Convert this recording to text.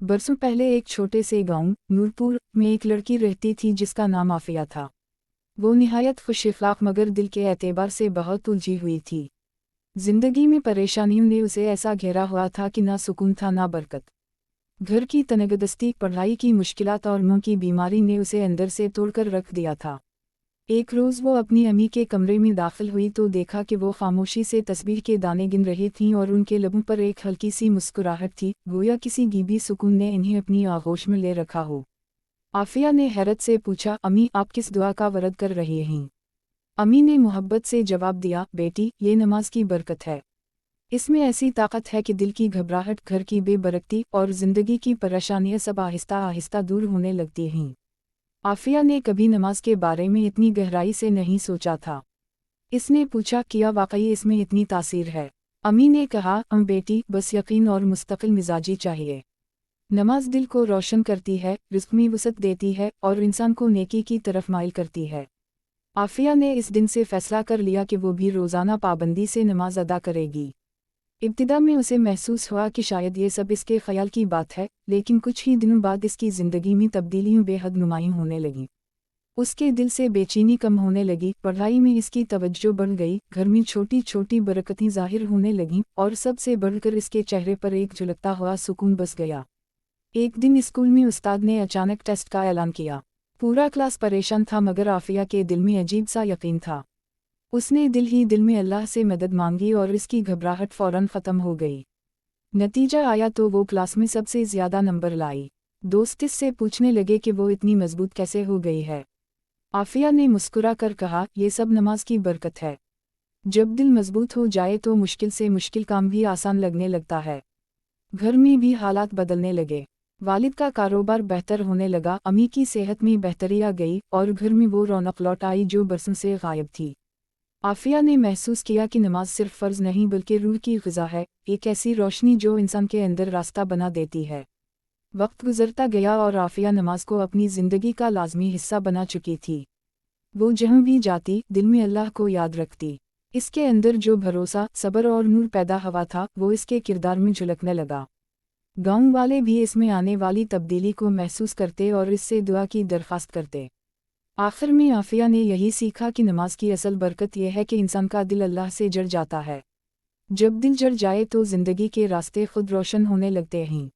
बरसों पहले एक छोटे से गांव नूरपुर में एक लड़की रहती थी जिसका नाम आफिया था। वो निहायत खुश-इखलाक मगर दिल के एतबार से बहुत उलझी हुई थी। जिंदगी में परेशानियों ने उसे ऐसा घेरा हुआ था कि ना सुकून था ना बरकत। घर की तनगदस्ती, पढ़ाई की मुश्किलात और मुंह की बीमारी ने उसे अंदर से तोड़कर रख दिया था। एक रोज़ वो अपनी अम्मी के कमरे में दाखिल हुई तो देखा कि वो खामोशी से तस्बीह के दाने गिन रही थीं और उनके लबों पर एक हल्की सी मुस्कुराहट थी, गोया किसी गीबी सुकून ने इन्हें अपनी आगोश में ले रखा हो। आफिया ने हैरत से पूछा, अम्मी आप किस दुआ का वरद कर रही हैं? अम्मी ने मोहब्बत से जवाब दिया, बेटी ये नमाज की बरकत है। इसमें ऐसी ताकत है कि दिल की घबराहट, घर की बेबरकती और ज़िंदगी की परेशानियां सब आहिस्ता आहिस्ता दूर होने लगती हैं। आफिया ने कभी नमाज के बारे में इतनी गहराई से नहीं सोचा था। इसने पूछा, क्या वाकई इसमें इतनी तासीर है? अम्मी ने कहा, बेटी बस यकीन और मुस्तकिल मिजाजी चाहिए। नमाज दिल को रोशन करती है, रिज़्क़ में वसअत देती है और इंसान को नेकी की तरफ माइल करती है। आफिया ने इस दिन से फैसला कर लिया कि वो भी रोज़ाना पाबंदी से नमाज अदा करेगी। इब्तिदा में उसे महसूस हुआ कि शायद ये सब इसके ख्याल की बात है, लेकिन कुछ ही दिनों बाद इसकी ज़िंदगी में तब्दीलियाँ बेहद नुमायाँ होने लगीं। उसके दिल से बेचैनी कम होने लगी, पढ़ाई में इसकी तवज्जो बढ़ गई, घर में छोटी छोटी बरकतें ज़ाहिर होने लगीं और सबसे बढ़कर इसके चेहरे पर एक झलकता हुआ सुकून बस गया। एक दिन स्कूल में उस्ताद ने अचानक टेस्ट का ऐलान किया। पूरा क्लास परेशान था मगर आफिया के दिल में अजीब सा यकीन था। उसने दिल ही दिल में अल्लाह से मदद मांगी और इसकी घबराहट फौरन ख़त्म हो गई। नतीजा आया तो वो क्लास में सबसे ज़्यादा नंबर लाई। दोस्त इससे पूछने लगे कि वो इतनी मजबूत कैसे हो गई है। आफिया ने मुस्कुरा कर कहा, ये सब नमाज की बरकत है। जब दिल मजबूत हो जाए तो मुश्किल से मुश्किल काम भी आसान लगने लगता है। घर में भी हालात बदलने लगे। वालिद का कारोबार बेहतर होने लगा, अम्मी की सेहत में बेहतरी आ गई और घर में वो रौनक लौट आई जो बरसों से गायब थी। आफिया ने महसूस किया कि नमाज सिर्फ फ़र्ज़ नहीं बल्कि रूह की ग़िज़ा है, एक ऐसी रोशनी जो इंसान के अंदर रास्ता बना देती है। वक्त गुजरता गया और आफिया नमाज को अपनी ज़िंदगी का लाजमी हिस्सा बना चुकी थी। वो जहाँ भी जाती दिल में अल्लाह को याद रखती। इसके अंदर जो भरोसा, सब्र और नूर पैदा हुआ था वो इसके किरदार में झलकने लगा। गाँव वाले भी इसमें आने वाली तब्दीली को महसूस करते और इससे दुआ की दरख्वास्त करते। आखिर में आफिया ने यही सीखा कि नमाज की असल बरकत यह है कि इंसान का दिल अल्लाह से जुड़ जाता है। जब दिल जुड़ जाए तो ज़िंदगी के रास्ते खुद रोशन होने लगते हैं।